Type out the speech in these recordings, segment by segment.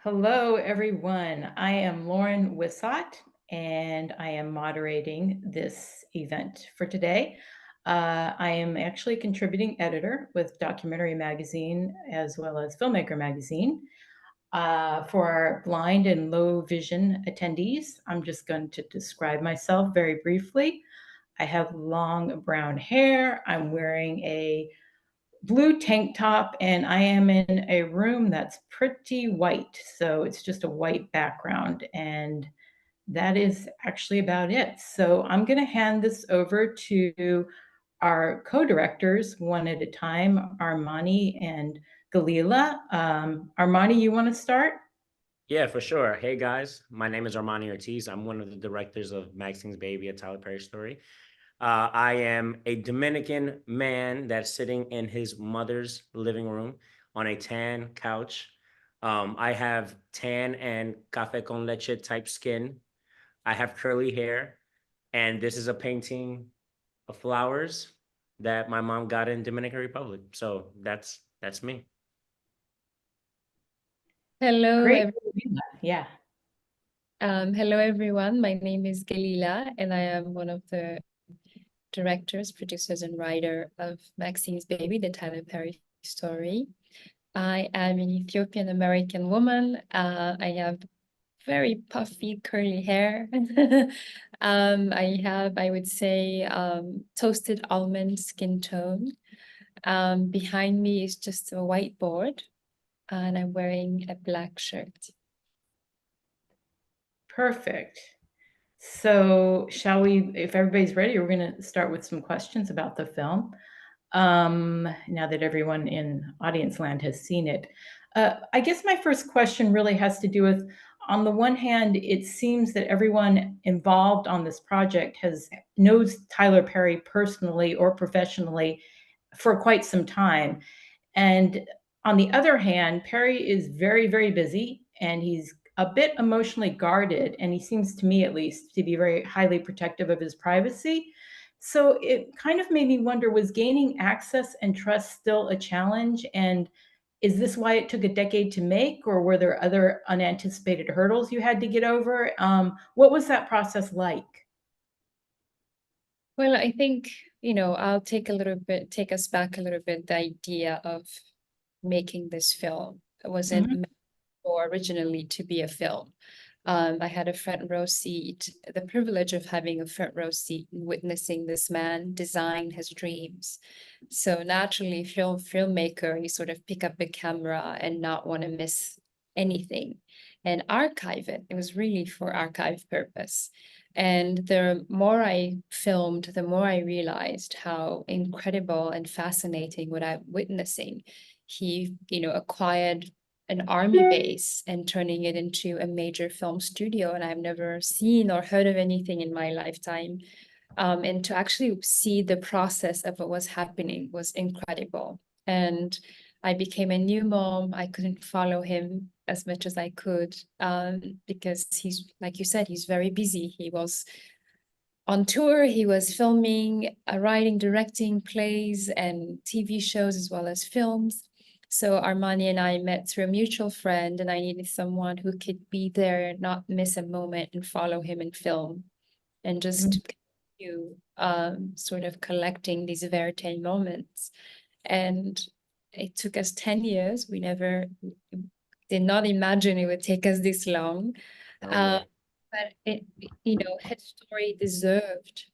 Hello, everyone. I am Lauren Wissot, and I am moderating this event for today. I am actually a contributing editor with Documentary Magazine as well as Filmmaker Magazine. For our blind and low vision attendees, I'm just going to describe myself very briefly. I have long brown hair. I'm wearing a blue tank top, and I am in a room that's pretty white. So it's just a white background. And that is actually about it. So I'm going to hand this over to our co-directors one at a time, Armani and Gelila. Armani, you want to start? Yeah, for sure. Hey guys, my name is Armani Ortiz. I'm one of the directors of Maxine's Baby, a Tyler Perry story. I am a Dominican man that's sitting in his mother's living room on a tan couch. I have tan and café con leche type skin. I have curly hair, and this is a painting of flowers that my mom got in Dominican Republic. So that's me. Hello, Great. Yeah. hello everyone. My name is Gelila, and I am one of the directors, producers, and writer of Maxine's Baby, the Tyler Perry story. I am an Ethiopian American woman. I have very puffy, curly hair. I have, I would say, toasted almond skin tone. Behind me is just a whiteboard, and I'm wearing a black shirt. Perfect. So, shall we, if everybody's ready, we're going to start with some questions about the film. Now that everyone in audience land has seen it. I guess my first question really has to do with, on the one hand, it seems that everyone involved on this project knows Tyler Perry personally or professionally for quite some time. And on the other hand, Perry is very, very busy, and he's a bit emotionally guarded, and he seems, to me at least, to be very highly protective of his privacy. So it kind of made me wonder, was gaining access and trust still a challenge? And is this why it took a decade to make, or were there other unanticipated hurdles you had to get over? What was that process like? Well, I think, I'll take us back a little bit, the idea of making this film. It wasn't Mhm. meant for originally to be a film. I had a front row seat, the privilege of having a front row seat and witnessing this man design his dreams. So naturally, filmmaker, you sort of pick up the camera and not want to miss anything and archive it. It was really for archive purpose. And the more I filmed, the more I realized how incredible and fascinating what I'm witnessing. He, acquired an army base and turning it into a major film studio. And I've never seen or heard of anything in my lifetime. And to actually see the process of what was happening was incredible. And I became a new mom. I couldn't follow him as much as I could because he's, like you said, he's very busy. He was on tour, he was filming, writing, directing plays and TV shows as well as films. So Armani and I met through a mutual friend, and I needed someone who could be there, not miss a moment, and follow him and film, and just continue sort of collecting these verite moments. And it took us 10 years. We never did not imagine it would take us this long. Oh, But his story deserved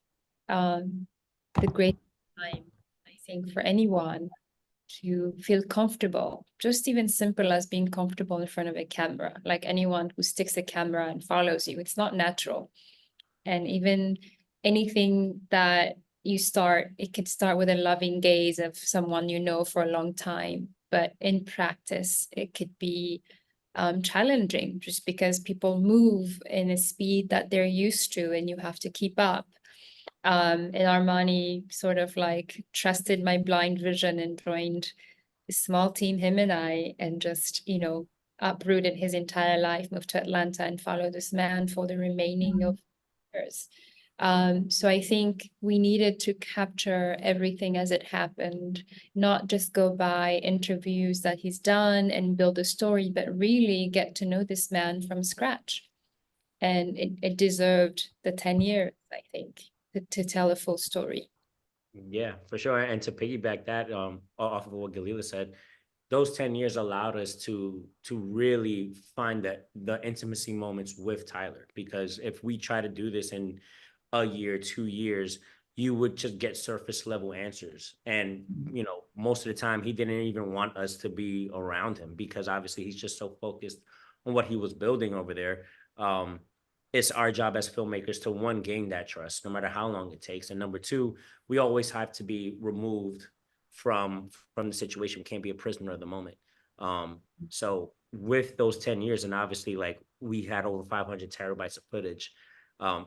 the great time, I think, for anyone to feel comfortable, just even simple as being comfortable in front of a camera. Like anyone who sticks a camera and follows you, it's not natural. And even anything that you start, it could start with a loving gaze of someone you know for a long time. But in practice, it could be challenging just because people move in a speed that they're used to and you have to keep up. And Armani sort of like trusted my blind vision and joined a small team, him and I, and just, uprooted his entire life, moved to Atlanta and followed this man for the remaining of years. So I think we needed to capture everything as it happened, not just go by interviews that he's done and build a story, but really get to know this man from scratch. And it deserved the 10 years, I think, to tell a full story. Yeah, for sure. And to piggyback that off of what Gelila said, those 10 years allowed us to really find the intimacy moments with Tyler. Because if we try to do this in a year, 2 years, you would just get surface level answers. And, you know, most of the time he didn't even want us to be around him because obviously he's just so focused on what he was building over there. Um, it's our job as filmmakers to, one, gain that trust, no matter how long it takes. And number two, we always have to be removed from the situation. We can't be a prisoner of the moment. So with those 10 years, and obviously like we had over 500 terabytes of footage,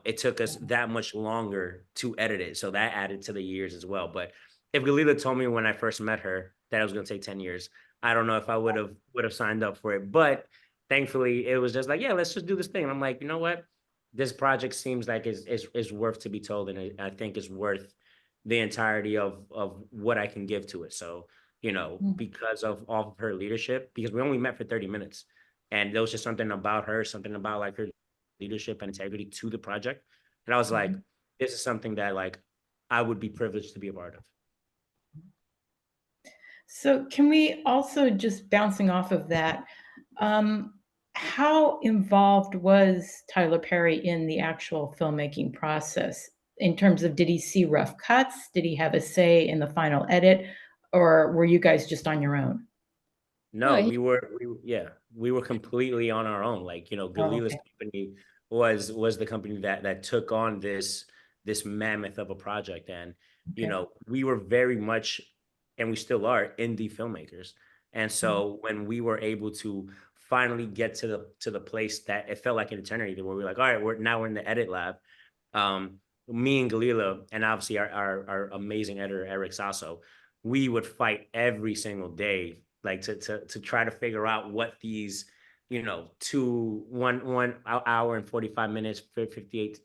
it took us that much longer to edit it. So that added to the years as well. But if Gelila told me when I first met her that it was going to take 10 years, I don't know if I would have signed up for it. But thankfully it was just like, yeah, let's just do this thing. And I'm like, you know what? This project seems like is worth to be told. And I think it's worth the entirety of what I can give to it. So, you know, because of all of her leadership, because we only met for 30 minutes. And there was just something about her, something about like her leadership and integrity to the project. And I was like, this is something that like I would be privileged to be a part of. So can we also, just bouncing off of that, how involved was Tyler Perry in the actual filmmaking process? In terms of, did he see rough cuts? Did he have a say in the final edit? Or were you guys just on your own? No, No, we were completely on our own. Like, you know, Oh, Galila's okay. company was the company that took on this mammoth of a project. And, you Okay. know, we were very much, and we still are, indie filmmakers. And so when we were able to finally get to the place that it felt like an eternity, where we're like, all right, we're in the edit lab. Me and Gelila, and obviously our amazing editor Eric Sasso, we would fight every single day, like to try to figure out what these, you know, one hour and 45 minutes, 58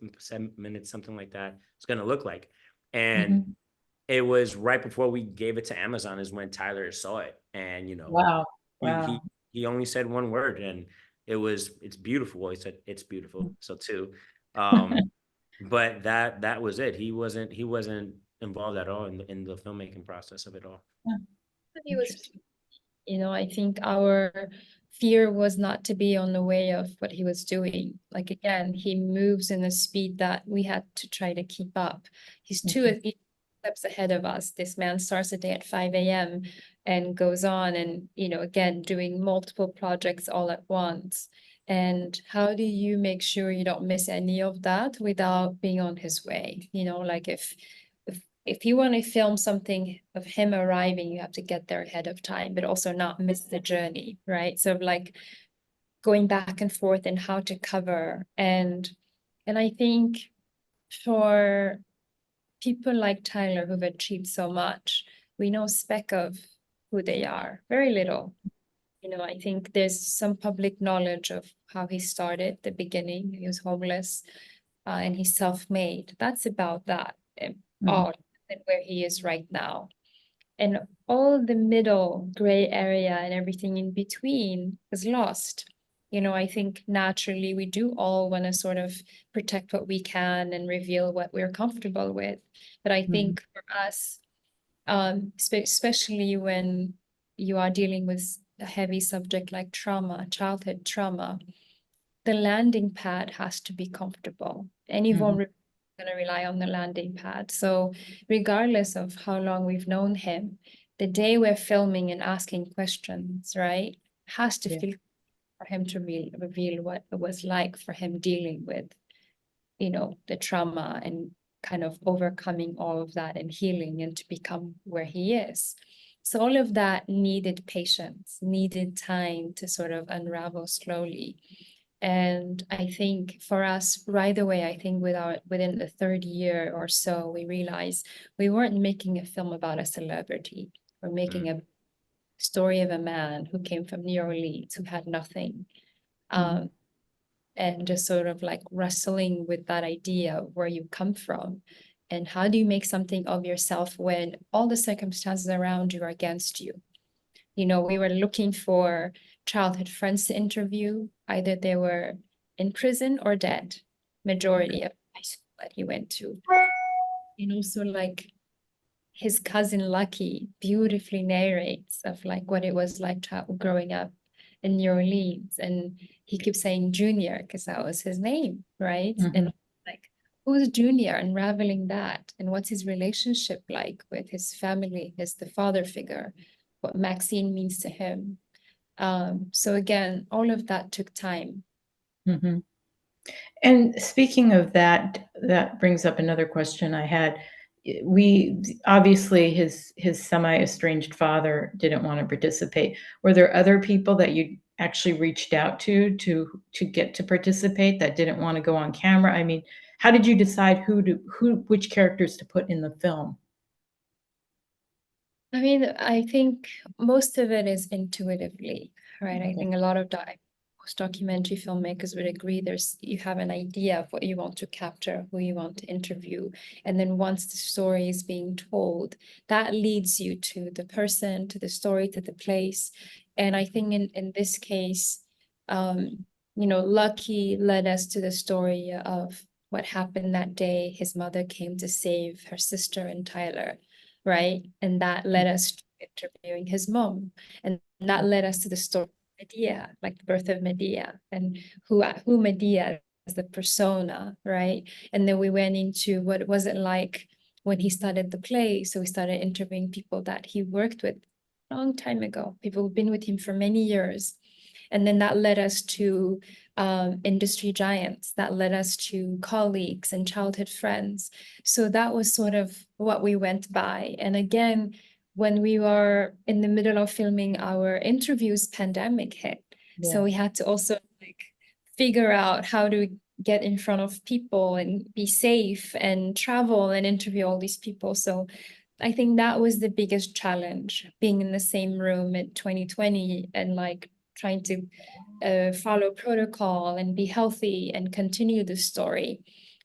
minutes, something like that, it's gonna look like. And it was right before we gave it to Amazon is when Tyler saw it, and you know, Wow. he Wow. he he only said one word, and it's beautiful. Well, he said it's beautiful. So too. But that was it. He wasn't involved at all in the filmmaking process of it all. he was, Interesting. I think our fear was not to be on the way of what he was doing. Like, again, he moves in a speed that we had to try to keep up. He's two steps ahead of us. This man starts a day at 5 a.m. and goes on and, again, doing multiple projects all at once. And how do you make sure you don't miss any of that without being on his way? Like if you want to film something of him arriving, you have to get there ahead of time, but also not miss the journey, right? So like going back and forth and how to cover. And I think for people like Tyler who've achieved so much, we know speck of who they are, very little. I think there's some public knowledge of how he started, the beginning. He was homeless and he's self-made. That's about that. All and where he is right now. And all the middle gray area and everything in between is lost. I think naturally we do all want to sort of protect what we can and reveal what we're comfortable with. But I think for us, especially when you are dealing with a heavy subject like trauma, childhood trauma, the landing pad has to be comfortable. Any vulnerability is going to rely on the landing pad. So regardless of how long we've known him, the day we're filming and asking questions, right, has to feel for him to reveal what it was like for him dealing with, the trauma and kind of overcoming all of that and healing and to become where he is. So all of that needed patience, needed time to sort of unravel slowly. And I think for us right away, I think within the third year or so, we realized we weren't making a film about a celebrity. We're making a story of a man who came from New Orleans, who had nothing. and just sort of like wrestling with that idea of where you come from. And how do you make something of yourself when all the circumstances around you are against you? You know, we were looking for childhood friends to interview. Either they were in prison or dead, majority of high school that he went to. And also like his cousin Lucky beautifully narrates of like what it was like growing up in New Orleans. And he keeps saying Junior because that was his name, right? And like, who's Junior? Unraveling that. And what's his relationship like with his family, the father figure, what Maxine means to him. So again, all of that took time. And speaking of that, that brings up another question I had. We obviously his semi-estranged father didn't want to participate. Were there other people that you actually reached out to get to participate that didn't want to go on camera? I mean, how did you decide which characters to put in the film? I mean, I think most of it is intuitively, right? I think a lot of most documentary filmmakers would agree you have an idea of what you want to capture, who you want to interview. And then once the story is being told, that leads you to the person, to the story, to the place. And I think in this case, you know, Lucky led us to the story of what happened that day. His mother came to save her sister and Tyler, right? And that led us to interviewing his mom. And that led us to the story of Medea, like the birth of Medea, and who Medea as the persona, right? And then we went into what was it like when he started the play. So we started interviewing people that he worked with a long time ago, people who've been with him for many years. And then that led us to industry giants, that led us to colleagues and childhood friends. So that was sort of what we went by. And again, when we were in the middle of filming our interviews, pandemic hit. Yeah. So we had to also like figure out how to get in front of people and be safe and travel and interview all these people. So I think that was the biggest challenge, being in the same room in 2020 and like trying to follow protocol and be healthy and continue the story.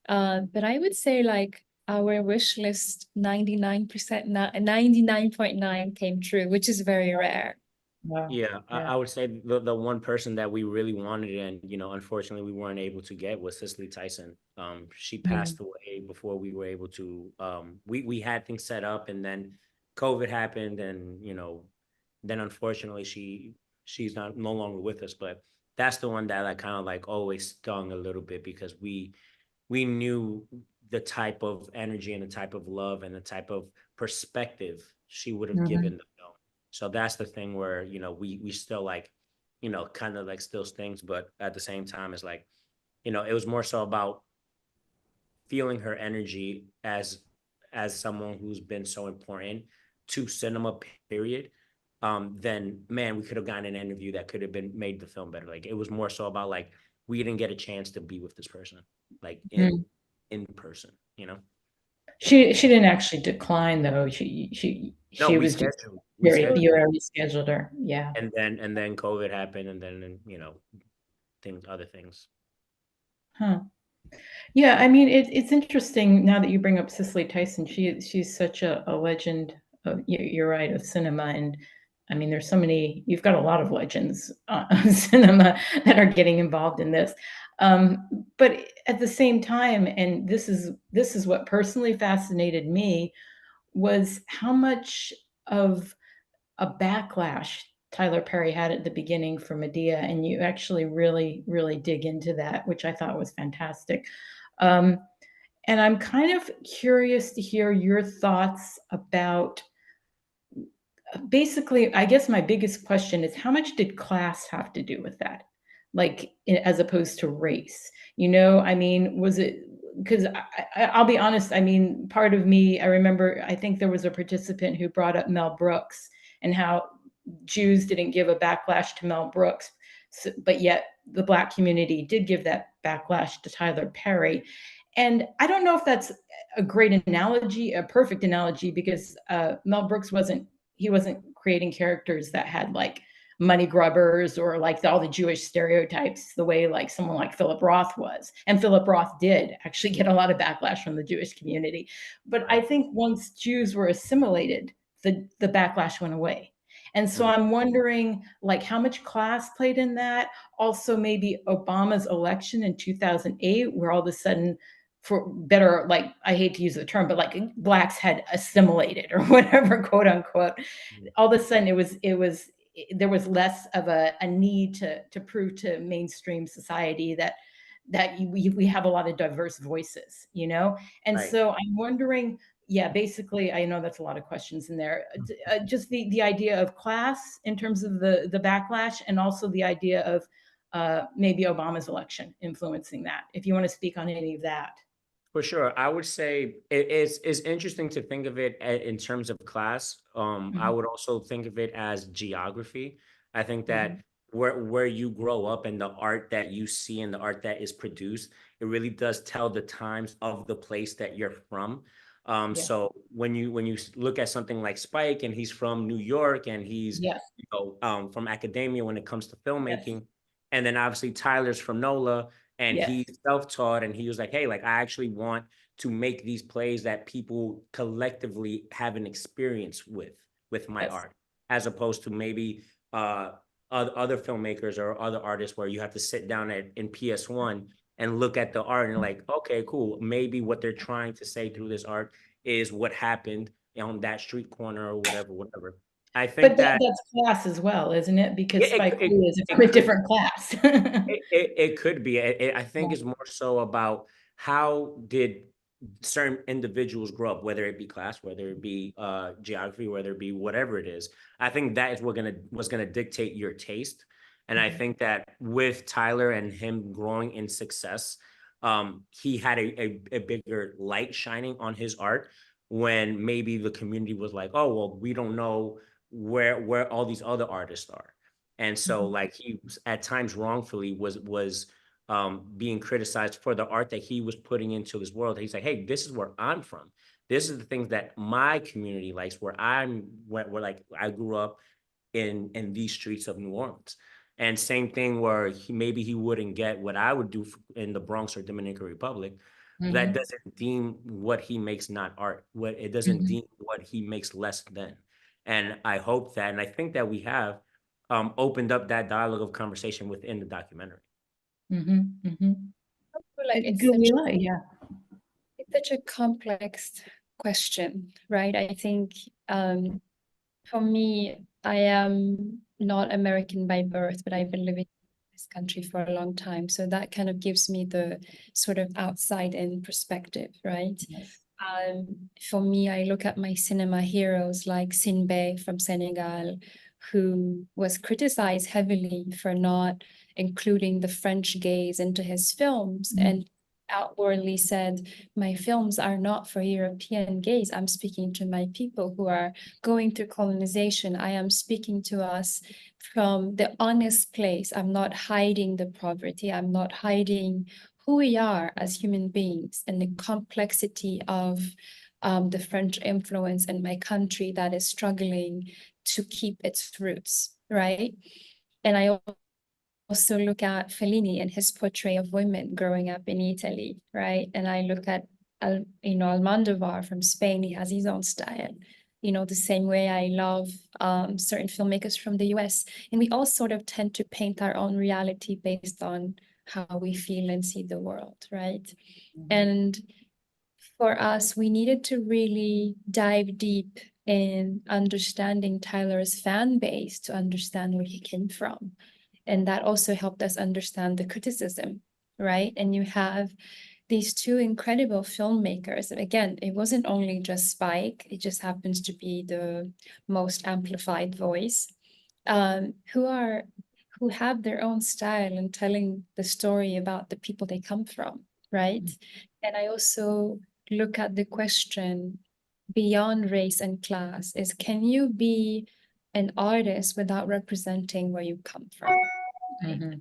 But I would say like our wish list, 99%, 99.9 came true, which is very rare. Wow. Yeah, I would say the one person that we really wanted and, you know, unfortunately we weren't able to get was Cicely Tyson. She passed away before we were able to, we had things set up and then COVID happened and, you know, then unfortunately she's no longer with us, but that's the one that like kind of like always stung a little bit because we knew the type of energy and the type of love and the type of perspective she would have given the film. So that's the thing where, you know, we still like, you know, kind of like still stings, but at the same time it's like, you know, it was more so about feeling her energy as someone who's been so important to cinema, period. Then man, we could have gotten an interview that could have been made the film better. Like it was more so about like we didn't get a chance to be with this person, like in person, you know. She didn't actually decline though. She was just you already scheduled her. Yeah. And then COVID happened and then you know other things. Huh. Yeah, I mean it's interesting now that you bring up Cicely Tyson. She's such a legend of, you're right, of cinema. And I mean there's so many, you've got a lot of legends of cinema that are getting involved in this. But at the same time, and this is what personally fascinated me, was how much of a backlash Tyler Perry had at the beginning for Medea, and you actually really, really dig into that, which I thought was fantastic. And I'm kind of curious to hear your thoughts about, basically, I guess my biggest question is how much did class have to do with that? Like, as opposed to race, you know, I mean, was it, because I'll be honest, I mean, part of me, I remember, I think there was a participant who brought up Mel Brooks and how Jews didn't give a backlash to Mel Brooks, but yet the Black community did give that backlash to Tyler Perry. And I don't know if that's a great analogy, a perfect analogy, because Mel Brooks wasn't creating characters that had like money grubbers or like all the Jewish stereotypes, the way like someone like Philip Roth was. And Philip Roth did actually get a lot of backlash from the Jewish community. But I think once Jews were assimilated, the backlash went away. And so I'm wondering, like, how much class played in that? Also, maybe Obama's election in 2008, where all of a sudden, for better, like, I hate to use the term, but like blacks had assimilated or whatever, quote unquote. All of a sudden, there was less of a need to prove to mainstream society that we have a lot of diverse voices, you know? And Right. so I'm wondering, yeah, basically, I know that's a lot of questions in there. Just the idea of class in terms of the backlash, and also the idea of maybe Obama's election influencing that. If you want to speak on any of that. For sure. I would say it's interesting to think of it in terms of class. I Mhm, would also think of it as geography. I think that mhm. where you grow up and the art that you see and the art that is produced, it really does tell the times of the place that you're from. Yes, So when you look at something like Spike and he's from New York and he's yes, from academia when it comes to yes, filmmaking, and then obviously Tyler's from NOLA and yes, he's self-taught and he was like, hey, like I actually want to make these plays that people collectively have an experience with my yes, art, as opposed to maybe other filmmakers or other artists where you have to sit down in PS1 and look at the art and like, okay, cool, maybe what they're trying to say through this art is what happened on that street corner or whatever. I but think that that's class as well, isn't it? yeah, Because Spike it, Lee is it from a could different class. it could be. I think Yeah. it's more so about how did certain individuals grow up, whether it be class, whether it be geography, whether it be whatever it is. I think that is what's gonna dictate your taste. And I Mhm, think that with Tyler and him growing in success, he had a bigger light shining on his art when maybe the community was like, oh well, we don't know where all these other artists are. And so mhm, like he was, at times wrongfully was being criticized for the art that he was putting into this world. He's like, hey, this is where I'm from. This is the things that my community likes, where like I grew up in these streets of New Orleans. And same thing where maybe he wouldn't get what I would do in the Bronx or Dominican Republic. That mhm, doesn't deem what he makes not art. What it doesn't mhm, deem what he makes less than. And I hope that, and I think that we have opened up that dialogue of conversation within the documentary. mhm, mhm. feel like Galila, yeah. it's such a complex question, right? I think for me, I am not American by birth, but I've been living in this country for a long time. So that kind of gives me the sort of outside in perspective, right? Yes. For me, I look at my cinema heroes like Sinbé from Senegal, who was criticized heavily for not including the French gaze into his films, Mhm, and outwardly said, my films are not for European gaze. I'm speaking to my people who are going through colonization. I am speaking to us from the honest place. I'm not hiding the poverty. I'm not hiding who we are as human beings and the complexity of the French influence in my country that is struggling to keep its roots, right? And I also look at Fellini and his portrait of women growing up in Italy, right? And I look at Almodovar from Spain. He has his own style. The same way I love certain filmmakers from the US. And we all sort of tend to paint our own reality based on how we feel and see the world, right? mhm, And for us, we needed to really dive deep in understanding Tyler's fan base to understand where he came from. And that also helped us understand the criticism, right? And you have these two incredible filmmakers. And again, it wasn't only just Spike, it just happens to be the most amplified voice, who have their own style in telling the story about the people they come from, right? And I also look at the question beyond race and class is, can you be an artist without representing where you come from, right? mhm,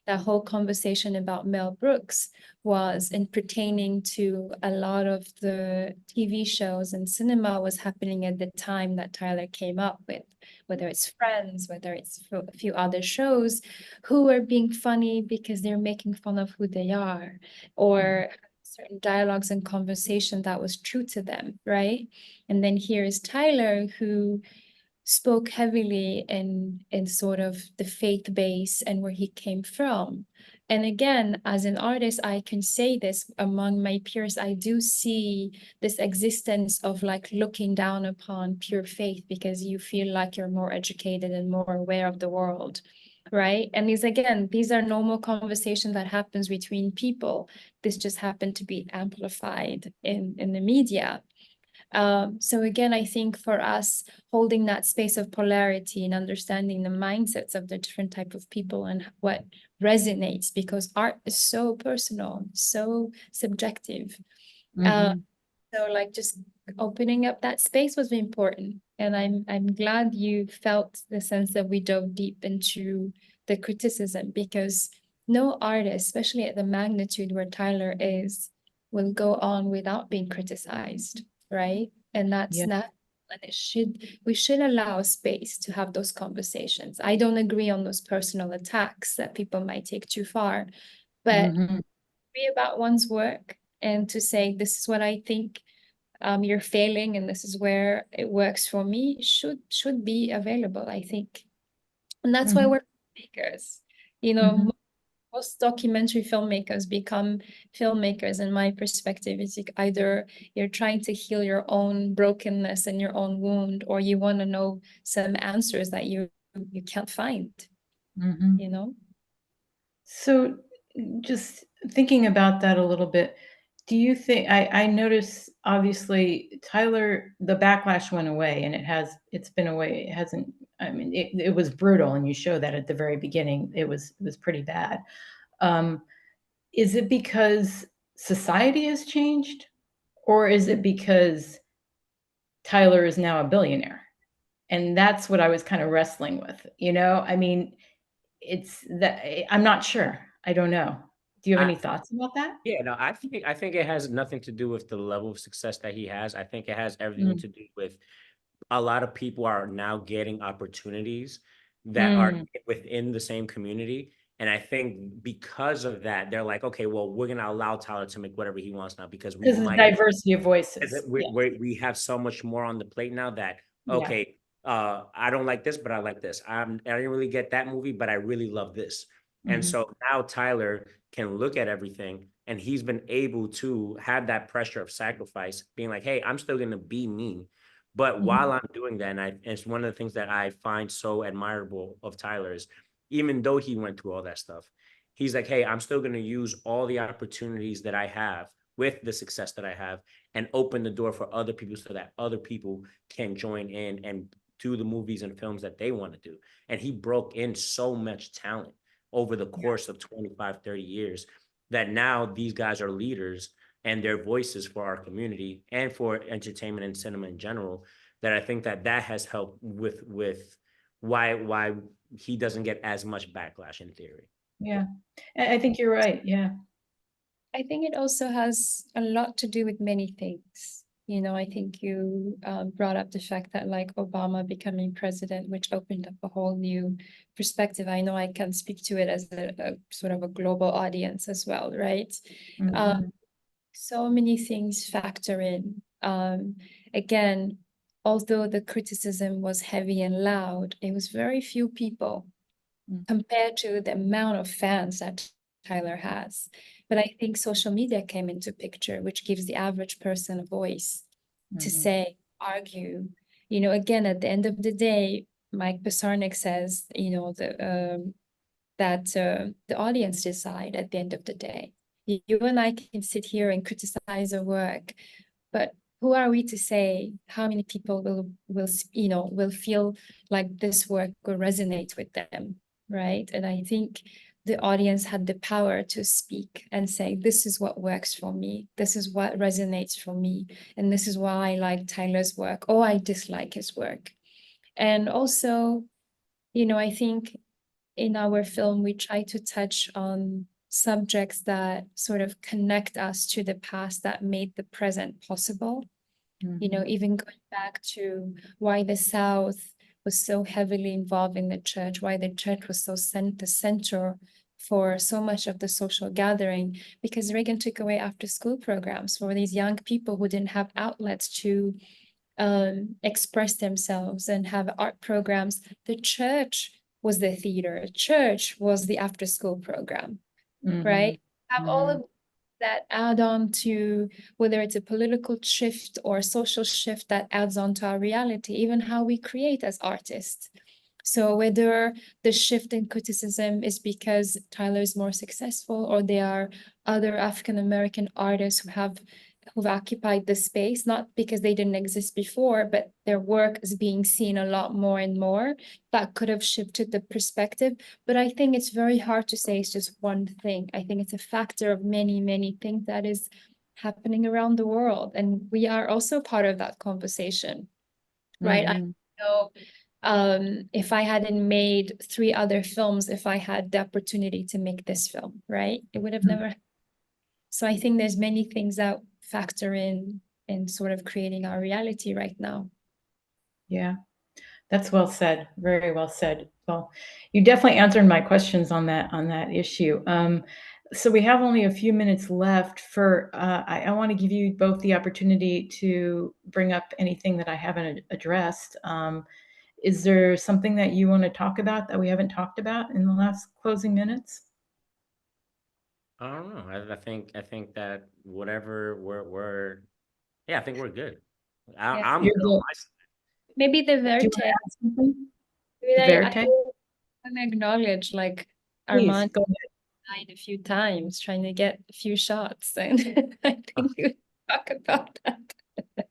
that whole conversation about Mel Brooks was in pertaining to a lot of the TV shows and cinema was happening at the time that Tyler came up with, whether it's Friends, whether it's a few other shows, who are being funny because they're making fun of who they are, or certain dialogues and conversation that was true to them, right? And then here is Tyler, who spoke heavily in sort of the faith base and where he came from. And again, as an artist, I can say this among my peers, I do see this existence of like looking down upon pure faith because you feel like you're more educated and more aware of the world, right? And these are normal conversations that happens between people. This just happened to be amplified in the media. So again, I think for us, holding that space of polarity and understanding the mindsets of the different type of people and what resonates, because art is so personal, so subjective. So like just opening up that space was important. And I'm glad you felt the sense that we dove deep into the criticism, because no artist, especially at the magnitude where Tyler is, will go on without being criticized, right? And that's not, and we should allow space to have those conversations. I don't agree on those personal attacks that people might take too far, but be about one's work and to say, this is what I think you're failing and this is where it works for me, should be available, I think. And that's why we're filmmakers. You know, most documentary filmmakers become filmmakers, in my perspective. It's like either you're trying to heal your own brokenness and your own wound, or you want to know some answers that you can't find, you know? So just thinking about that a little bit, do you think, I notice obviously Tyler, the backlash went away, and it's been away. It hasn't, I mean, it was brutal, and you show that at the very beginning. It was pretty bad. Is it because society has changed, or is it because Tyler is now a billionaire? And that's what I was kind of wrestling with, you know? I mean, it's that I'm not sure. I don't know. Do you have any thoughts about that? Yeah, no, I think it has nothing to do with the level of success that he has. I think it has everything to do with a lot of people are now getting opportunities that are within the same community. And I think because of that, they're like, okay, well, we're going to allow Tyler to make whatever he wants now because we Because of might, diversity of voices. we have so much more on the plate now that, okay, I don't like this, but I like this. I didn't really get that movie, but I really love this. And so now Tyler can look at everything, and he's been able to have that pressure of sacrifice, being like, hey, I'm still going to be me. But while I'm doing that, and it's one of the things that I find so admirable of Tyler is, even though he went through all that stuff, he's like, hey, I'm still going to use all the opportunities that I have with the success that I have and open the door for other people so that other people can join in and do the movies and films that they want to do. And he broke in so much talent over the course of 25, 30 years that now these guys are leaders and their voices for our community and for entertainment and cinema in general, that I think that has helped with why he doesn't get as much backlash in theory. Yeah, I think you're right. Yeah. I think it also has a lot to do with many things. You know, I think you brought up the fact that like Obama becoming president, which opened up a whole new perspective. I know I can speak to it as a sort of a global audience as well, right? So many things factor in. Again, although the criticism was heavy and loud, it was very few people compared to the amount of fans that Tyler has. But I think social media came into picture, which gives the average person a voice to say, argue. You know, again, at the end of the day, Mike Pisarnik says, you know, that the audience decide at the end of the day. You and I can sit here and criticize our work, but who are we to say how many people will feel like this work will resonate with them, right? And I think the audience had the power to speak and say, this is what works for me. This is what resonates for me. And this is why I like Tyler's work, or I dislike his work. And also, you know, I think in our film, we try to touch on subjects that sort of connect us to the past that made the present possible. You know, even going back to why the South was so heavily involved in the church, why the church was so the center for so much of the social gathering, because Reagan took away after-school programs for these young people who didn't have outlets to express themselves and have art programs. The church was the theater, church was the after-school program, right? Have all of that add on to whether it's a political shift or a social shift that adds on to our reality, even how we create as artists. So whether the shift in criticism is because Tyler is more successful, or there are other African-American artists who've occupied the space, not because they didn't exist before, but their work is being seen a lot more and more, that could have shifted the perspective. But I think it's very hard to say it's just one thing. I think it's a factor of many, many things that is happening around the world. And we are also part of that conversation, right? I know if I hadn't made 3 other films, if I had the opportunity to make this film, right? It would have never. So I think there's many things that factor in sort of creating our reality right now. Yeah, that's well said. Very well said. Well, you definitely answered my questions on that issue. So we have only a few minutes left for, I want to give you both the opportunity to bring up anything that I haven't addressed. Is there something that you want to talk about that we haven't talked about in the last closing minutes? I don't know. I think that whatever I think we're good. I'm You're good on good. my side. Maybe the Do you want Verte. to add something? Maybe I Verite? want to acknowledge, like, Please, Armani go ahead. died a few times trying to get a few shots, and I think you talk about that.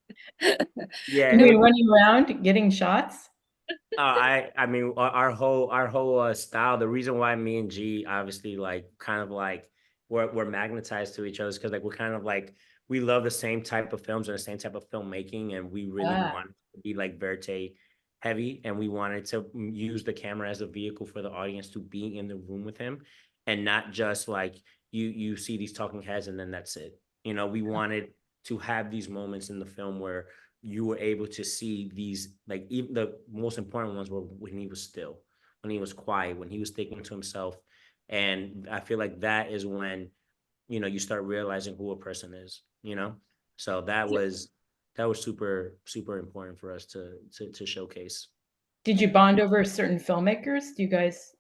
Yeah, You mean running around getting shots? I mean our whole style. The reason why me and G obviously like kind of like we're magnetized to each other is because like we're kind of like we love the same type of films and the same type of filmmaking, and we really want to be like Verte heavy, and we wanted to use the camera as a vehicle for the audience to be in the room with him, and not just like you see these talking heads and then that's it. You know, we wanted to have these moments in the film where you were able to see these, like even the most important ones were when he was still, when he was quiet, when he was thinking to himself. And I feel like that is when, you know, you start realizing who a person is, you know? So that was super, super important for us to showcase. Did you bond over certain filmmakers? Do you guys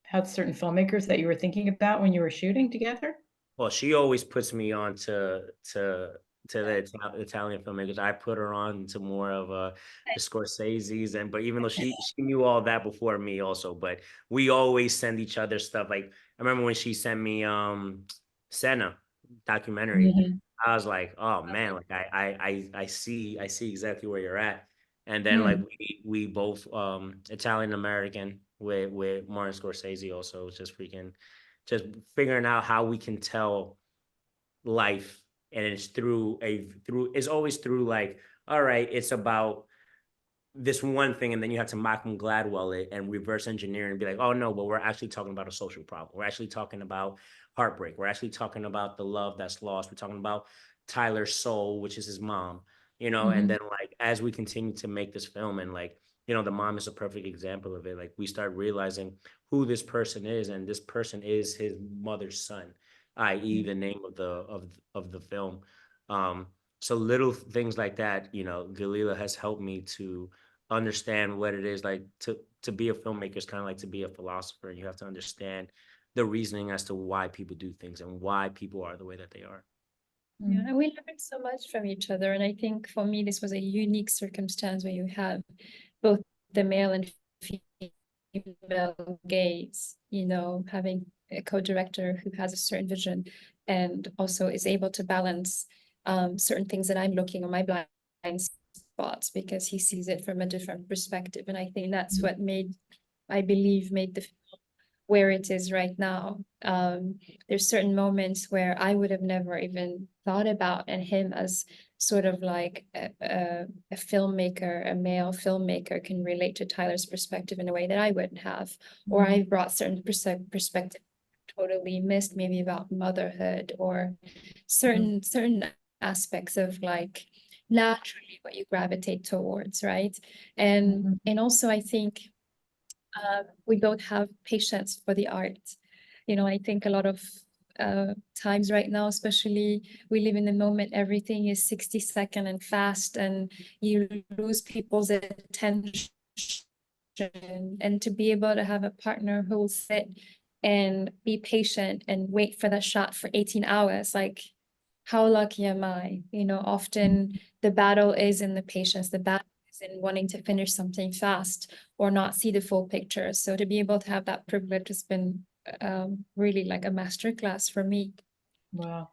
have certain filmmakers that you were thinking about when you were shooting together? Well, she always puts me on to the Italian filmmakers. I put her on to more of the Scorsese's, and but even though she knew all that before me also, but we always send each other stuff. Like I remember when she sent me Senna documentary. I was like, oh man, like I see exactly where you're at. And then like we both Italian American with Martin Scorsese also just figuring out how we can tell life, and it's it's always through like, all right, it's about this one thing, and then you have to Malcolm Gladwell it and reverse engineer and be like, oh no, but we're actually talking about a social problem. We're actually talking about heartbreak. We're actually talking about the love that's lost. We're talking about Tyler's soul, which is his mom, you know. And then like as we continue to make this film, and like, you know, the mom is a perfect example of it. Like we start realizing who this person is, and this person is his mother's son, i.e. the name of the film. So little things like that, you know, Gelila has helped me to understand what it is like to be a filmmaker. Is kind of like to be a philosopher, and you have to understand the reasoning as to why people do things and why people are the way that they are. Yeah, and we learned so much from each other. And I think for me, this was a unique circumstance where you have both the male and female gaze, you know, having a co-director who has a certain vision and also is able to balance certain things that I'm looking on my blind spots because he sees it from a different perspective. And I think that's what I believe made the film where it is right now. There's certain moments where I would have never even thought about, and him as sort of like a filmmaker, a male filmmaker can relate to Tyler's perspective in a way that I wouldn't have, or I brought certain perspective totally missed, maybe about motherhood or certain aspects of like naturally what you gravitate towards, right? And also I think we both have patience for the art. You know, I think a lot of times right now, especially, we live in the moment, everything is 60-second and fast, and you lose people's attention. And to be able to have a partner who will sit and be patient and wait for that shot for 18 hours, like, how lucky am I? You know, often the battle is in the patience, the battle is in wanting to finish something fast or not see the full picture. So to be able to have that privilege has been really like a masterclass for me. Wow.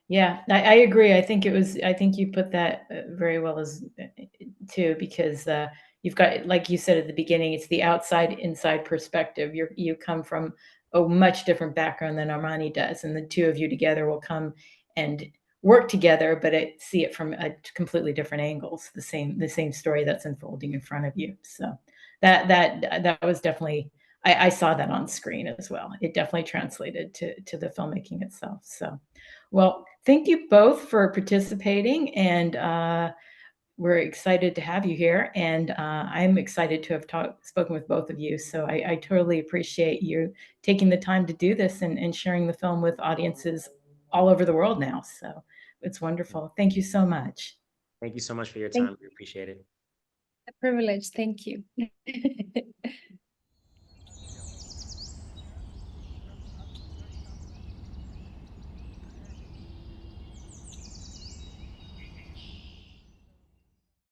Yeah, I agree. I think you put that very well as too, because you've got, like you said at the beginning, it's the outside inside perspective. You come from a much different background than Armani does, and the two of you together will come and work together, but see it from a completely different angles. The same story that's unfolding in front of you. So that was definitely, I saw that on screen as well. It definitely translated to the filmmaking itself. So, well, thank you both for participating, and we're excited to have you here. And I'm excited to have spoken with both of you. So I totally appreciate you taking the time to do this and sharing the film with audiences all over the world now. So it's wonderful. Thank you so much. Thank you so much for your time. We appreciate it. A privilege. Thank you.